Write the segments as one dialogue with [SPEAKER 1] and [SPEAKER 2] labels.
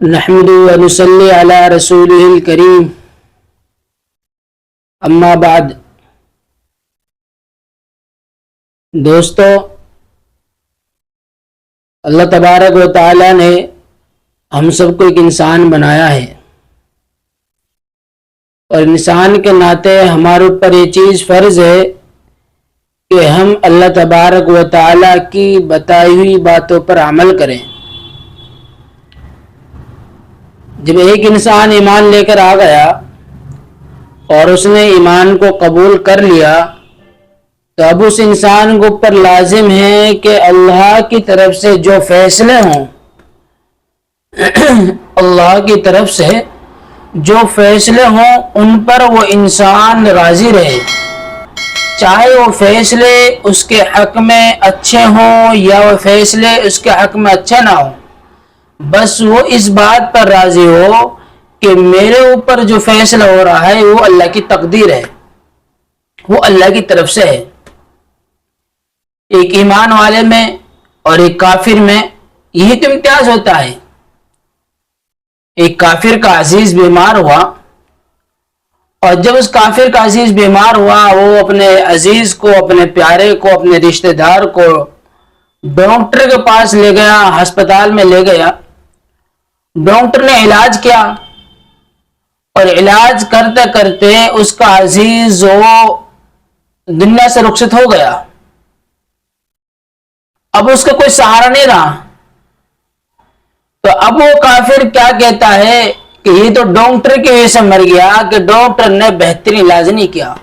[SPEAKER 1] نحمده ونصلي على رسوله الكريم اما بعد۔ دوستو، اللہ تبارک و تعالی نے ہم سب کو ایک انسان بنایا ہے، اور انسان کے ناطے ہمارے اوپر یہ چیز فرض ہے کہ ہم اللہ تبارک و تعالی کی بتائی ہوئی باتوں پر عمل کریں۔ جب ایک انسان ایمان لے کر آ گیا اور اس نے ایمان کو قبول کر لیا تو اب اس انسان کو اوپر لازم ہے کہ اللہ کی طرف سے جو فیصلے ہوں اللہ کی طرف سے جو فیصلے ہوں ان پر وہ انسان راضی رہے، چاہے وہ فیصلے اس کے حق میں اچھے ہوں یا وہ فیصلے اس کے حق میں اچھے نہ ہوں، بس وہ اس بات پر راضی ہو کہ میرے اوپر جو فیصلہ ہو رہا ہے وہ اللہ کی تقدیر ہے، وہ اللہ کی طرف سے ہے۔ ایک ایمان والے میں اور ایک کافر میں یہی تو امتیاز ہوتا ہے۔ ایک کافر کا عزیز بیمار ہوا، اور جب اس کافر کا عزیز بیمار ہوا وہ اپنے عزیز کو، اپنے پیارے کو، اپنے رشتہ دار کو ڈاکٹر کے پاس لے گیا، ہسپتال میں لے گیا۔ ڈاکٹر نے علاج کیا، اور علاج کرتے کرتے اس کا عزیز وہ دنیا سے رخصت ہو گیا۔ اب اس کا کوئی سہارا نہیں رہا، تو اب وہ کافر کیا کہتا ہے کہ یہ تو ڈاکٹر کی وجہ سے مر گیا کہ ڈاکٹر نے بہترین علاج نہیں کیا۔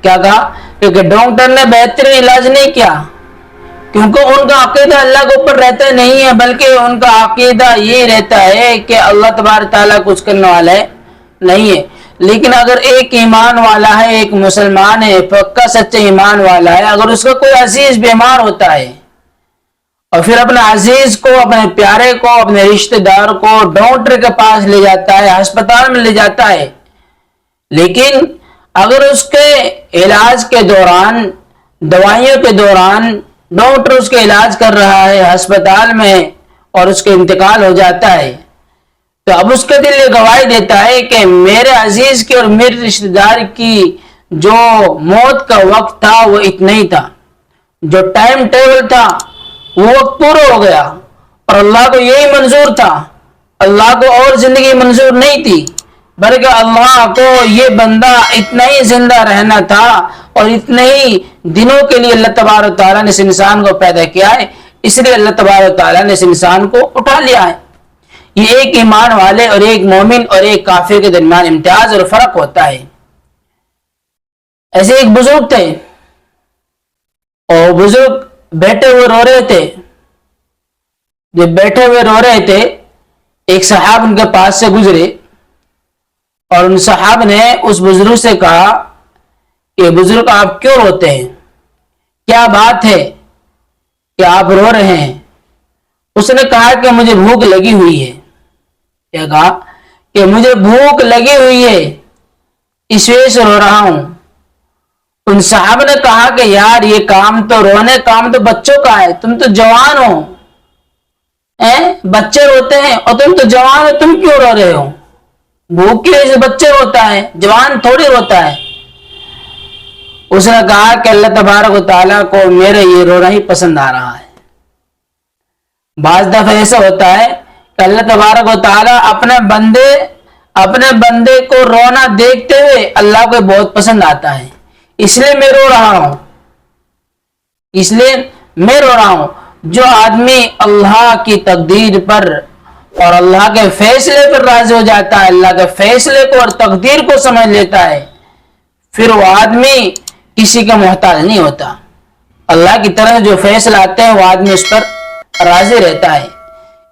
[SPEAKER 1] کیا کہا؟ کہ ڈاکٹر نے بہترین علاج نہیں کیا، کیونکہ ان کا عقیدہ اللہ کے اوپر رہتا نہیں ہے، بلکہ ان کا عقیدہ یہ رہتا ہے کہ اللہ تبارک تعالیٰ کچھ کرنے والا ہے نہیں ہے۔ لیکن اگر ایک ایمان والا ہے، ایک مسلمان ہے، پکا سچا ایمان والا ہے، اگر اس کا کوئی عزیز بیمار ہوتا ہے اور پھر اپنے عزیز کو، اپنے پیارے کو، اپنے رشتہ دار کو ڈاکٹر کے پاس لے جاتا ہے، ہسپتال میں لے جاتا ہے، لیکن اگر اس کے علاج کے دوران، دوائیوں کے دوران ڈاکٹر اس کا علاج کر رہا ہے ہسپتال میں اور اس کا انتقال ہو جاتا ہے، تو اب اس کا دل یہ گواہی دیتا ہے کہ میرے عزیز کی اور میرے رشتہ دار کی جو موت کا وقت تھا وہ اتنا ہی تھا، جو ٹائم ٹیبل تھا وہ وقت پورا ہو گیا، اور اللہ کو یہی منظور تھا۔ اللہ کو اور زندگی منظور نہیں تھی، بلکہ اللہ کو یہ بندہ اتنا ہی زندہ رہنا تھا، اور اتنے ہی دنوں کے لیے اللہ تبارک تعالیٰ نے اس انسان کو پیدا کیا ہے، اس لیے اللہ تبارک تعالیٰ نے اس انسان کو اٹھا لیا ہے۔ یہ ایک ایمان والے اور ایک مومن اور ایک کافر کے درمیان امتیاز اور فرق ہوتا ہے۔ ایسے ایک بزرگ تھے، اور بزرگ بیٹھے ہوئے رو رہے تھے۔ جب بیٹھے ہوئے رو رہے تھے، ایک صحابہ ان کے پاس سے گزرے، اور ان صحابہ نے اس بزرگ سے کہا کہ بزرگ آپ کیوں روتے ہیں؟ کیا بات ہے کہ آپ رو رہے ہیں؟ اس نے کہا کہ مجھے بھوک لگی ہوئی ہے۔ کیا کہا؟ کہ مجھے بھوک لگی ہوئی ہے، اس وجہ سے رو رہا ہوں۔ ان صحابہ نے کہا کہ یار یہ کام تو رونے کام تو بچوں کا ہے، تم تو جوان ہو، بچے روتے ہیں اور تم تو جوان ہو، تم کیوں رو رہے ہو؟ بھوک کی وجہ سے بچے روتا ہے، جوان تھوڑی روتا ہے۔ اس نے کہا کہ اللہ تبارک و تعالیٰ کو میرا یہ رونا ہی پسند آ رہا ہے۔ بعض دفعہ ایسا ہوتا ہے کہ اللہ تبارک و تعالیٰ اپنے بندے کو رونا دیکھتے ہوئے اللہ کو بہت پسند آتا ہے، اس لیے میں رو رہا ہوں۔ جو آدمی اللہ کی تقدیر پر اور اللہ کے فیصلے پر راضی ہو جاتا ہے، اللہ کے فیصلے کو اور تقدیر کو سمجھ لیتا ہے، پھر وہ آدمی کسی کا محتاج نہیں ہوتا۔ اللہ کی طرف جو فیصلہ آتے ہیں وہ آدمی اس پر راضی رہتا ہے۔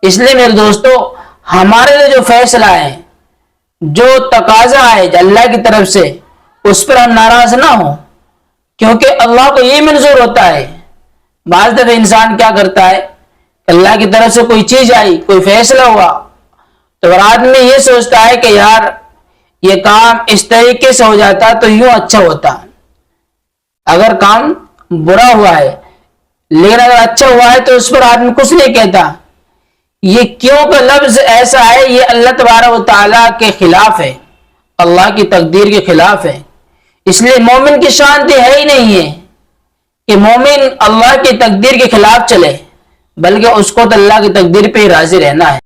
[SPEAKER 1] اس لیے میرے دوستو، ہمارے لیے جو فیصلہ ہے، جو تقاضا ہے اللہ کی طرف سے، اس پر ہم ناراض نہ ہوں، کیونکہ اللہ کو یہ منظور ہوتا ہے۔ بعض دفعہ انسان کیا کرتا ہے، اللہ کی طرف سے کوئی چیز آئی، کوئی فیصلہ ہوا، تو آدمی یہ سوچتا ہے کہ یار یہ کام اس طریقے سے ہو جاتا تو یوں اچھا ہوتا۔ اگر کام برا ہوا ہے لیکن اگر اچھا ہوا ہے تو اس پر آدمی کچھ نہیں کہتا، یہ کیوں کا لفظ ایسا ہے، یہ اللہ تبارک و تعالیٰ کے خلاف ہے، اللہ کی تقدیر کے خلاف ہے۔ اس لیے مومن کی شان تو ہے ہی نہیں ہے کہ مومن اللہ کی تقدیر کے خلاف چلے، بلکہ اس کو تو اللہ کی تقدیر پہ ہی راضی رہنا ہے۔